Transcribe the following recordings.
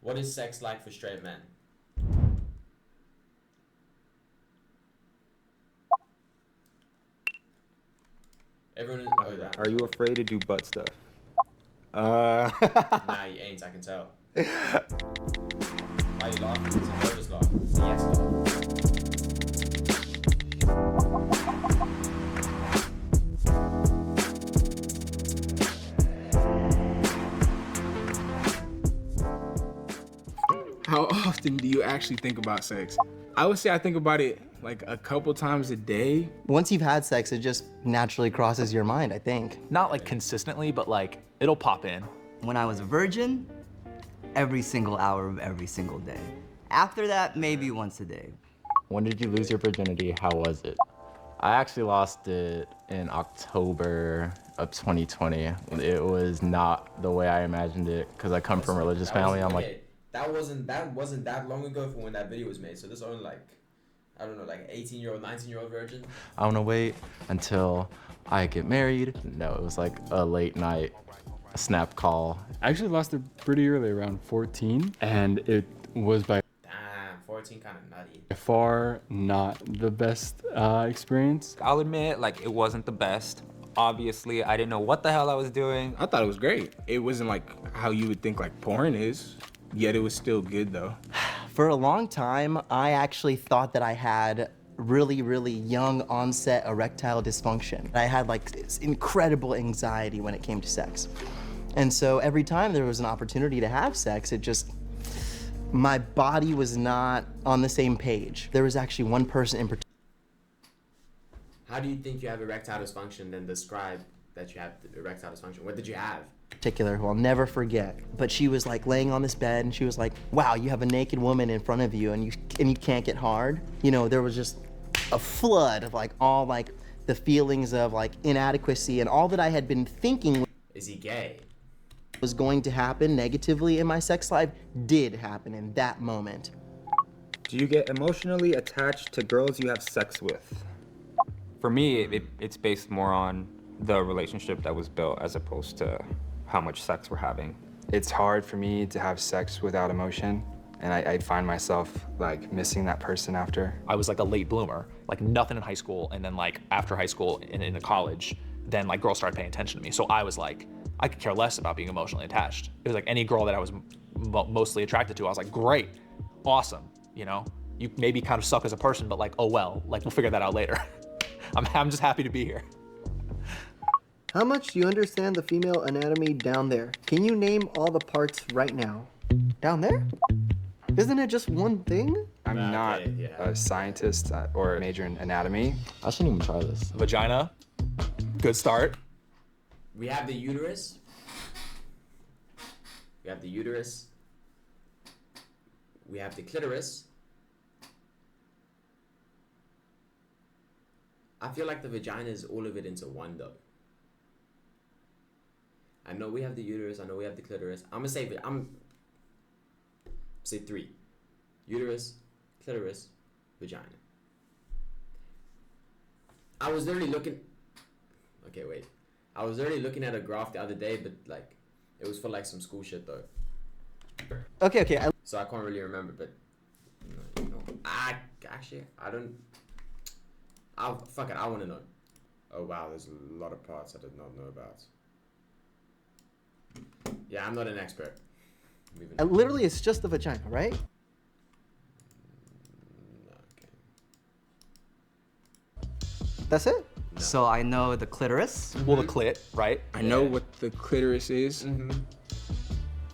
What is sex like for straight men? Everyone is... Oh, that. Are you afraid to do butt stuff? Nah, you ain't, I can tell. Why you laughing? It's a nervous laugh. It's a yes laugh. How often do you actually think about sex? I would say I think about it like a couple times a day. Once you've had sex, it just naturally crosses your mind, I think. Not like consistently, but like it'll pop in. When I was a virgin, every single hour of every single day. After that, maybe once a day. When did you lose your virginity? How was it? I actually lost it in October of 2020. It was not the way I imagined it because I come from a religious family. I'm like, that wasn't that long ago from when that video was made. So this only like, I don't know, like 18-year-old, 19-year-old virgin. I want to wait until I get married. No, it was like a late night snap call. I actually lost it pretty early, around 14, and it was by 14 kind of nutty. far not the best experience. I'll admit, like, it wasn't the best. Obviously, I didn't know what the hell I was doing. I thought it was great. It wasn't like how you would think like porn is, yet it was still good though. For a long time, I actually thought that I had really, really young onset erectile dysfunction. I had like this incredible anxiety when it came to sex. And so every time there was an opportunity to have sex, my body was not on the same page. There was actually one person in particular. How do you think you have erectile dysfunction? Then describe that you have erectile dysfunction. What did you have? Who I'll never forget. But she was like laying on this bed and she was like, wow, you have a naked woman in front of you and you can't get hard. You know, there was just a flood of like all like the feelings of like inadequacy and all that I had been thinking Is he gay? was going to happen negatively in my sex life did happen in that moment. Do you get emotionally attached to girls you have sex with? For me, it's based more on the relationship that was built as opposed to how much sex we're having. It's hard for me to have sex without emotion, and I find myself like missing that person after. I was like a late bloomer, like nothing in high school, and then like after high school and into college, then like girls started paying attention to me. So I was like, I could care less about being emotionally attached. It was like any girl that I was mostly attracted to, I was like, great, awesome, you know? You maybe kind of suck as a person, but like, oh well, like we'll figure that out later. I'm just happy to be here. How much do you understand the female anatomy down there? Can you name all the parts right now? Down there? Isn't it just one thing? I'm not a scientist or a major in anatomy. I shouldn't even try this. Vagina, good start. We have the uterus. We have the uterus. We have the clitoris. I feel like the vagina is all of it into one though. I know we have the uterus. I know we have the clitoris. I'm gonna say three: uterus, clitoris, vagina. I was literally looking. Okay, wait. I was literally looking at a graph the other day, but like, it was for like some school shit though. Okay. So I can't really remember, but no. I don't. Fuck it. I want to know. Oh wow, there's a lot of parts I did not know about. Yeah, I'm not an expert. Literally, it's just the vagina, right? Okay. That's it? No. So I know the clitoris. Well, the clit, right? I know what the clitoris is.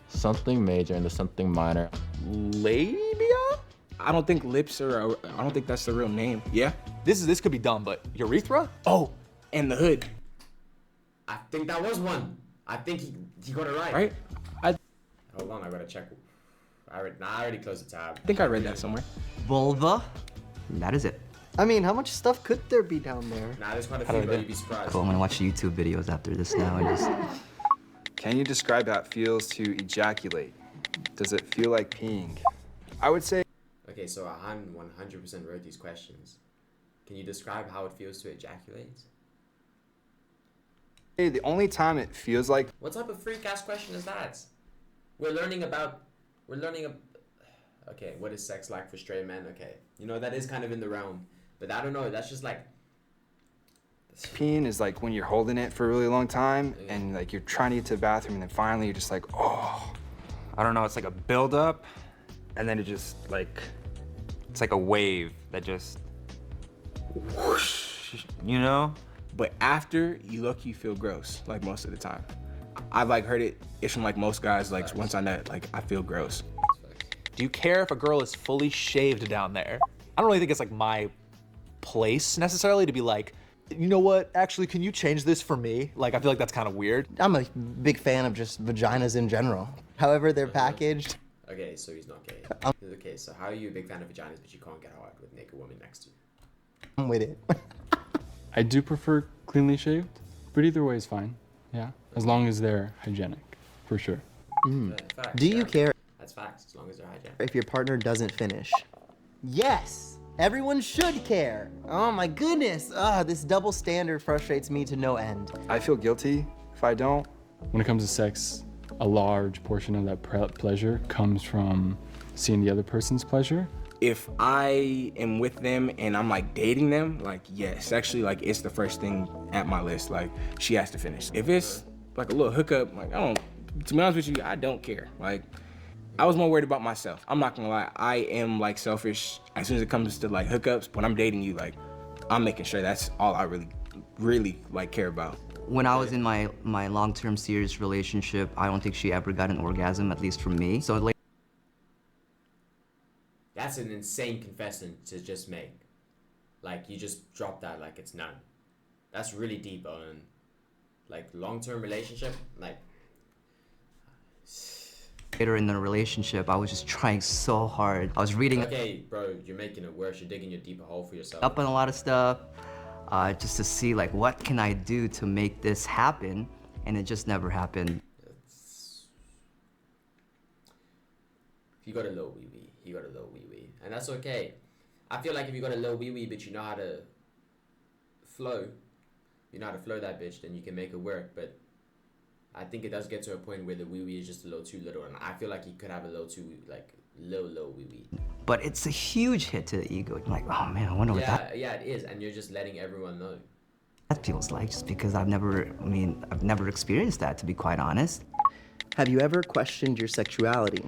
Something major into something minor. Labia? I don't think lips are, I don't think that's the real name. Yeah? This could be dumb, but urethra? Oh, and the hood. I think that was one. I think he got it right. Right? Hold on, I gotta check. I already closed the tab. I think I read that somewhere. Vulva. That is it. I mean, how much stuff could there be down there? Nah, there's quite a few, bro. You'd be surprised. Cool, I'm gonna watch YouTube videos after this now and just... Can you describe how it feels to ejaculate? Does it feel like peeing? I would say... Okay, so Han 100% wrote these questions. Can you describe how it feels to ejaculate? The only time it feels like... What type of freak-ass question is that? We're learning about we're learning okay, what is sex like for straight men? Okay, you know, that is kind of in the realm, but I don't know, that's just like, Peeing is like when you're holding it for a really long time and like you're trying to get to the bathroom and then finally you're just like, oh. I don't know, it's like a buildup, and then it just like, it's like a wave that just whoosh, you know? But after, you feel gross, like most of the time. I've like heard it's from like most guys, like once I nut, like I feel gross. Do you care if a girl is fully shaved down there? I don't really think it's like my place necessarily to be like, you know what, actually, can you change this for me? Like, I feel like that's kind of weird. I'm a big fan of just vaginas in general. However they're packaged. okay, so he's not gay. Okay, so how are you a big fan of vaginas, but you can't get hard with a naked woman next to you? I'm with it. I do prefer cleanly shaved, but either way is fine. Yeah, as long as they're hygienic, for sure. Facts, Do you care That's facts, as long as they're hygienic. if your partner doesn't finish? Yes! Everyone should care. Oh my goodness. This double standard frustrates me to no end. I feel guilty if I don't. When it comes to sex, a large portion of that pleasure comes from seeing the other person's pleasure. If I am with them and I'm like dating them, like yes, actually like it's the first thing at my list. Like she has to finish. If it's like a little hookup, like to be honest with you, I don't care. Like I was more worried about myself. I'm not gonna lie, I am like selfish as soon as it comes to like hookups. When I'm dating you, like I'm making sure that's all I really like care about. When I was in my long-term serious relationship, I don't think she ever got an orgasm, at least from me. So like, That's an insane confession to just make. Like, you just drop that like it's none. That's really deep, on like long-term relationship. Like, later in the relationship, I was just trying so hard. I was reading okay, bro, you're making it worse. You're digging a deeper hole for yourself. up on a lot of stuff, just to see like what can I do to make this happen, and it just never happened. If you got a low wee wee, you got a low wee wee, and that's okay. I feel like if you got a low wee wee, but you know how to flow, you know how to flow that bitch, then you can make it work. But I think it does get to a point where the wee wee is just a little too little, and I feel like you could have a little too low wee wee. But it's a huge hit to the ego. I'm like, oh man, I wonder what that it is, and you're just letting everyone know. that feels like, just because I've never experienced that, to be quite honest. Have you ever questioned your sexuality?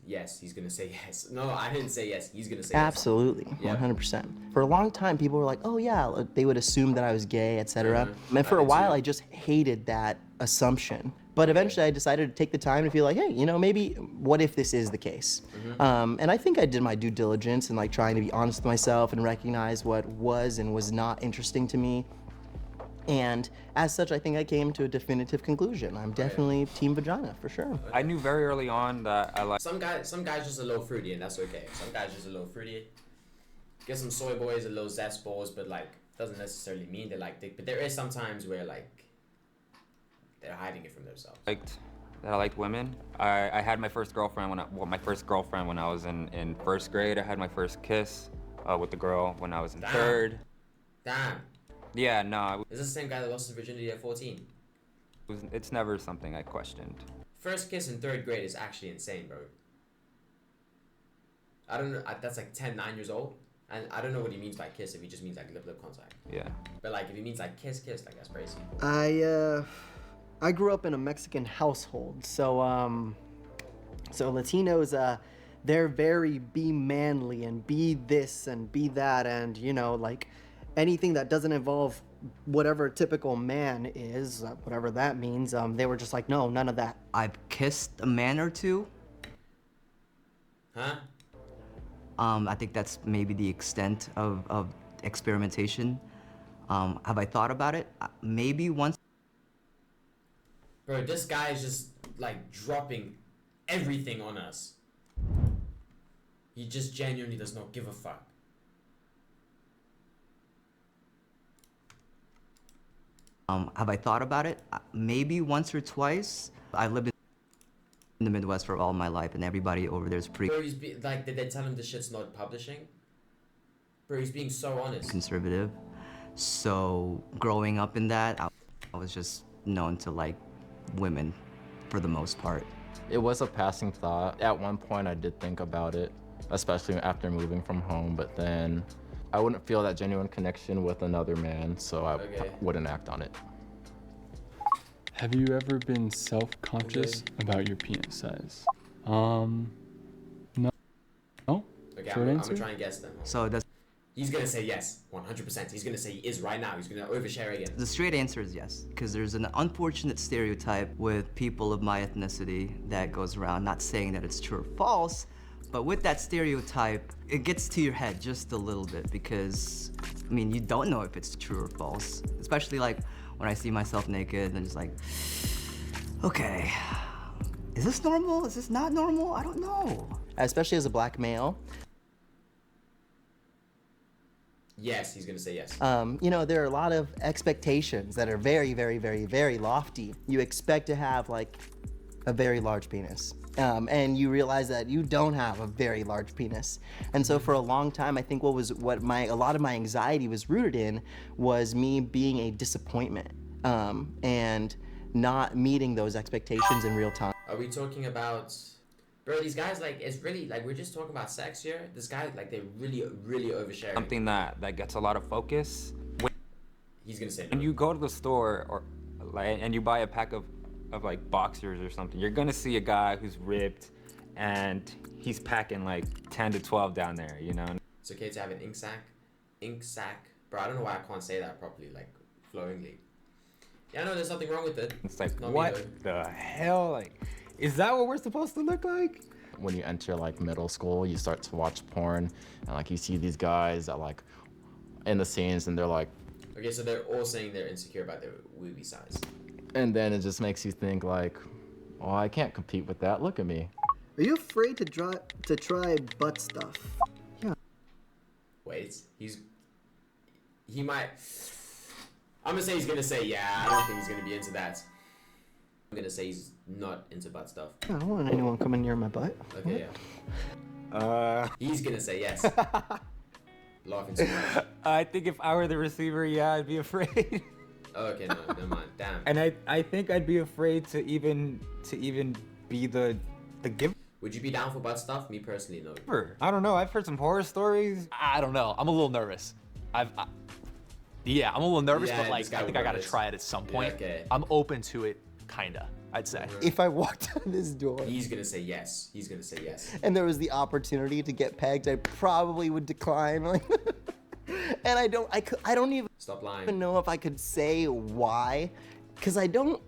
Yes, he's gonna say yes. No, I didn't say yes. He's gonna say Absolutely, yes. 100%. For a long time, people were like, oh yeah, they would assume that I was gay, etc. And for a while, I just hated that assumption. But eventually I decided to take the time to feel like, hey, you know, maybe what if this is the case? And I think I did my due diligence in like trying to be honest with myself and recognize what was and was not interesting to me. And as such, I think I came to a definitive conclusion. I'm definitely team vagina, for sure. I knew very early on that I like. Some guys just a little fruity, and that's okay. Some guys just a little fruity. Get some soy boys, a little zest balls, but like doesn't necessarily mean they like dick. But there is some times where like they're hiding it from themselves. I liked women. I had my first girlfriend when I was in first grade. I had my first kiss with the girl when I was in third. Damn. Yeah, no. Is this the same guy that lost his virginity at 14? It's never something I questioned. First kiss in third grade is actually insane, bro. I don't know. That's like 10, 9 years old. And I don't know what he means by kiss, if he just means like lip contact. Yeah. But like if he means like kiss, like that's crazy. I grew up in a Mexican household, so Latinos, they're very be manly and be this and be that, and you know, like anything that doesn't involve whatever a typical man is, whatever that means, they were just like, no, none of that. I've kissed a man or two. Huh? I think that's maybe the extent of experimentation. Have I thought about it? Maybe once. Bro, this guy is just like dropping everything on us. He just genuinely does not give a fuck. Have I thought about it? Maybe once or twice. I've lived in the Midwest for all my life, and everybody over there is pretty Bro, like, did they tell him this shit's not publishing? Bro, he's being so honest. conservative. So growing up in that, I was just known to like women for the most part. It was a passing thought. At one point I did think about it, especially after moving from home, but then I wouldn't feel that genuine connection with another man, so I wouldn't act on it. Have you ever been self-conscious about your penis size? No. No? Okay, Short I'm answer? gonna try and guess them. So that's He's gonna say yes, 100%. He's gonna say he is right now. He's gonna overshare again. the straight answer is yes, because there's an unfortunate stereotype with people of my ethnicity that goes around, not saying that it's true or false, but with that stereotype, it gets to your head just a little bit because, I mean, you don't know if it's true or false, especially like when I see myself naked and just like, okay, is this normal? Is this not normal? I don't know. Especially as a black male, Yes, he's gonna say yes. you know, there are a lot of expectations that are very, very, very, very lofty. You expect to have like a very large penis. And you realize that you don't have a very large penis. And so for a long time, I think a lot of my anxiety was rooted in was me being a disappointment and not meeting those expectations in real time. Are we talking about... Bro, these guys, like, it's really, like, we're just talking about sex here. This guy, like, they really, really oversharing. Something that gets a lot of focus. He's gonna say no. When you go to the store or like and you buy a pack of like boxers or something, you're gonna see a guy who's ripped and he's packing like 10 to 12 down there, you know? It's okay to have an ink sac. Bro, I don't know why I can't say that properly, like, flowingly. Yeah, I know there's nothing wrong with it. It's like, Not me, what the hell? Like, is that what we're supposed to look like? When you enter like middle school, you start to watch porn, and like you see these guys that like in the scenes, and they're like, Okay, so they're all saying they're insecure about their wee size. and then it just makes you think like, oh, I can't compete with that. Look at me. Are you afraid to try butt stuff? Yeah. Wait, he might... I'm gonna say he's gonna say yeah. I don't think he's gonna be into that. I'm gonna say he's not into butt stuff. I don't want anyone coming near my butt. Okay, yeah. He's gonna say yes. Laughing too much. I think if I were the receiver, yeah, I'd be afraid. Oh, okay, no, never mind. Damn. And I think I'd be afraid to even be the giver. Would you be down for butt stuff? Me personally, no. I don't know. I've heard some horror stories. I don't know. I'm a little nervous. Yeah, I'm a little nervous, Yeah, but like, this guy I think will I gotta nervous. try it at some point. Yeah, okay. I'm open to it, kinda, I'd say. If I walked out this door He's gonna say yes. He's gonna say yes. and there was the opportunity to get pegged, I probably would decline. Like, and I don't even Stop lying. know if I could say why, because I know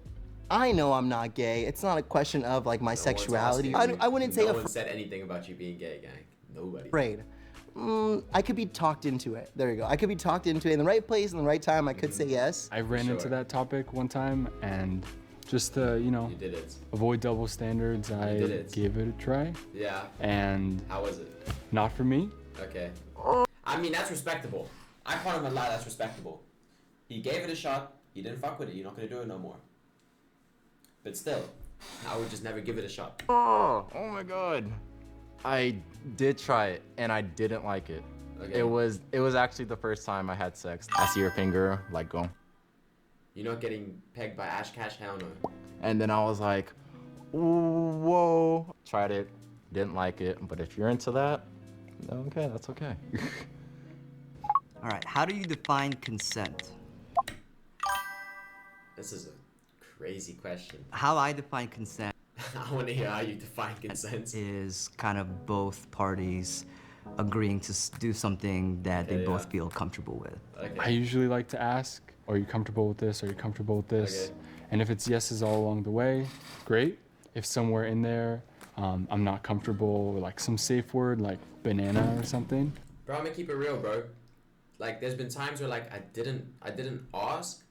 I'm not gay. It's not a question of like my No sexuality. one's asking I wouldn't say No one said anything about you being gay, gang. Nobody. afraid. I could be talked into it. There you go. I could be talked into it in the right place, in the right time. I could say yes. I ran into Sure. that topic one time, and just to, you know, You did it. avoid double standards, I did it. gave it a try, Yeah. and How was it? not for me. Okay. I mean, that's respectable. I call him a lie. That's respectable. He gave it a shot. He didn't fuck with it. You're not gonna do it no more. But still, I would just never give it a shot. Oh my god. I did try it, and I didn't like it. Okay. It was actually the first time I had sex. I see your finger, like go. You're not getting pegged by Ash Cash, hell no. And then I was like, whoa. Tried it, didn't like it, but if you're into that, okay, that's okay. All right, how do you define consent? This is a crazy question. How I define consent I want to hear how you define consent. is kind of both parties agreeing to do something that they Yeah, both yeah. feel comfortable with. I Okay. usually like to ask, are you comfortable with this? Are you comfortable with this? Okay. And if it's yeses all along the way, great. If somewhere in there, I'm not comfortable with like some safe word like banana or something, Bro, I'm gonna keep it real, bro. Like, there's been times where like I didn't ask,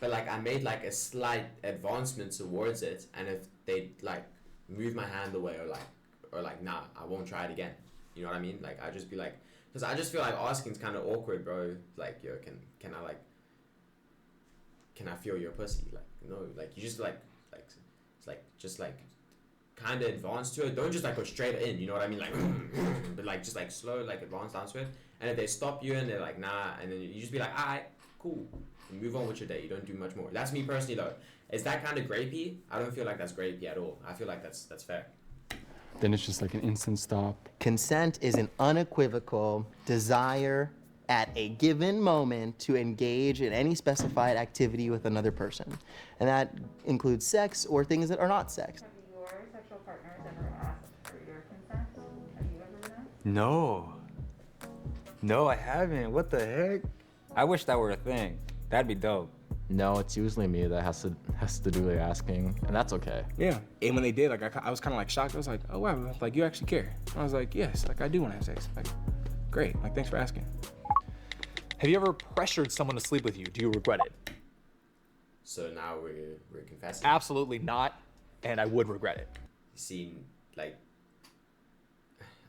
but like I made like a slight advancement towards it, and if they like move my hand away or like nah, I won't try it again. You know what I mean? Like I just be like, because I just feel like asking's kind of awkward, bro. Like yo, can I feel your pussy? Like no, like you just like it's like just like kind of advance to it. Don't just like go straight in. You know what I mean? Like but like just like slow like advance down to it. And if they stop you and they're like nah, and then you just be like alright, cool. You move on with your day. You don't do much more. That's me personally though. Is that kind of grapey? I don't feel like that's grapey at all. I feel like that's fair. Then it's just like an instant stop. Consent is an unequivocal desire at a given moment to engage in any specified activity with another person. And that includes sex or things that are not sex. Have your sexual partners ever asked for your consent? Have you ever done that? No. No, I haven't. What the heck? I wish that were a thing. That'd be dope. No, it's usually me that has to do the asking, and that's okay. Yeah. And when they did, like I was kind of like shocked. I was like, oh wow, like you actually care. And I was like, yes, like I do want to have sex. Like, great. Like thanks for asking. Have you ever pressured someone to sleep with you? Do you regret it? So now we're confessing. Absolutely not, and I would regret it. Seem like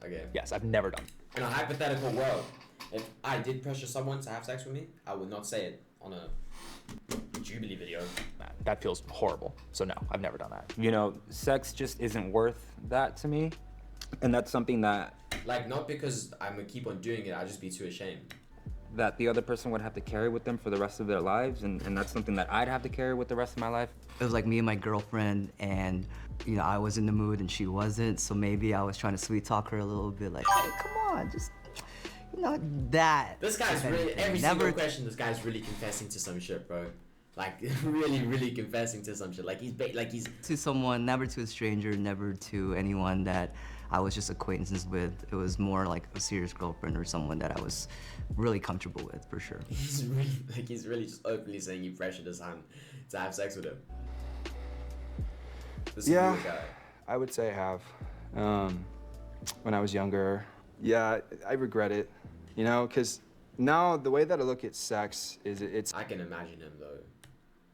okay. Yes, I've never done. In a hypothetical world, if I did pressure someone to have sex with me, I would not say it on a Jubilee video. That feels horrible. So no, I've never done that. You know, sex just isn't worth that to me. And that's something that Like, not because I'm gonna keep on doing it, I'd just be too ashamed. that the other person would have to carry with them for the rest of their lives, and that's something that I'd have to carry with the rest of my life. It was like me and my girlfriend, and you know, I was in the mood and she wasn't, so maybe I was trying to sweet talk her a little bit, like, hey, come on, just, you know, that. This guy's really, every Never- single question, this guy's really confessing to some shit, bro. Like, really confessing to some shit. Like, he's To someone, never to a stranger, never to anyone that I was just acquaintances with. It was more like a serious girlfriend or someone that I was really comfortable with, for sure. he's really just openly saying you pressured his son to have sex with him. This is a Yeah, weird guy. I would say I have. When I was younger, yeah, I regret it, you know, because now the way that I look at sex is it's I can imagine him though.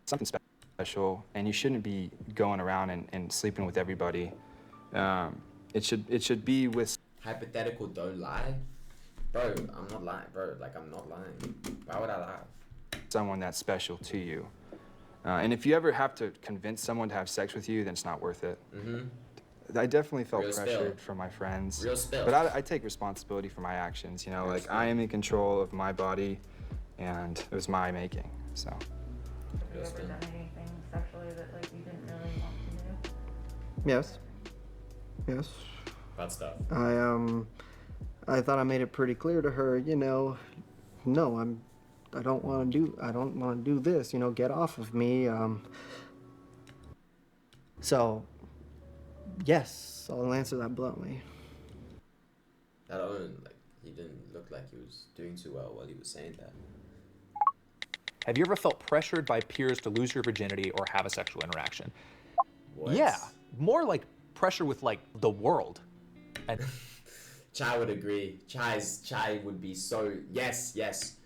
something special, and you shouldn't be going around and sleeping with everybody. It should be with Hypothetical, don't lie. Bro, I'm not lying, bro. Like, I'm not lying. Why would I lie? someone that's special to you. And if you ever have to convince someone to have sex with you, then it's not worth it. I definitely felt Real spill. pressured from my friends. Real spill. But I take responsibility for my actions, you know, Real like spill. I am in control of my body, and it was my making, so. Have you ever done anything sexually that like you didn't really want to do? Yes. Yes. Bad stuff. I thought I made it pretty clear to her, you know, no, I don't want to do this, you know, get off of me. So, yes, I'll answer that bluntly. That Owen, like, he didn't look like he was doing too well while he was saying that. Have you ever felt pressured by peers to lose your virginity or have a sexual interaction? What? Yeah, more like pressure with like the world. And Chai would agree. Chai would be so, yes.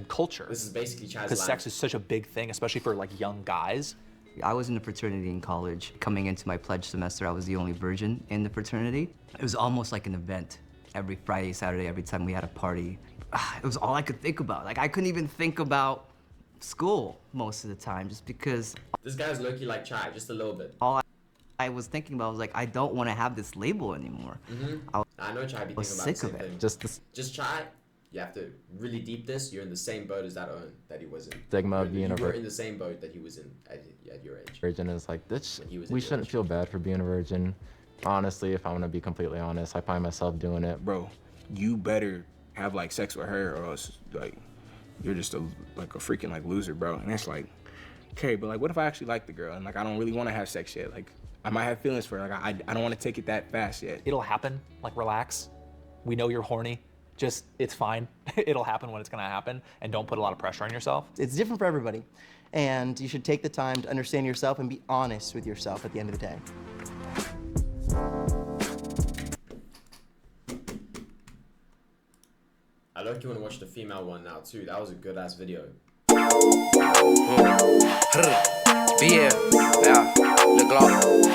culture. This is basically Chai's Because line. sex is such a big thing, especially for like young guys. I was in a fraternity in college. Coming into my pledge semester, I was the only virgin in the fraternity. It was almost like an event. Every Friday, Saturday, every time we had a party, it was all I could think about. Like, I couldn't even think about school most of the time, just because This guy's low-key like Chai, just a little bit. all I was thinking about was like, I don't want to have this label anymore. I know Chai be was thinking about the sick same of it. thing. Just Chai, you have to really deep this. You're in the same boat as that Owen that he was in. Stigma of being a You were virgin. in the same boat that he was in at your age. Virgin is like this. He was We in shouldn't feel bad for being a virgin. Honestly, if I'm gonna be completely honest, I find myself doing it. Bro, you better have like sex with her, or else like you're just a freaking like loser, bro. And it's like, okay, but like, what if I actually like the girl and like I don't really want to have sex yet? Like, I might have feelings for her. Like, I don't want to take it that fast yet. It'll happen. Like, relax. We know you're horny. Just, it's fine. It'll happen when it's gonna happen, and don't put a lot of pressure on yourself. It's different for everybody. And you should take the time to understand yourself and be honest with yourself at the end of the day. I look, you want to watch the female one now too. That was a good ass video. Yeah, the Glock.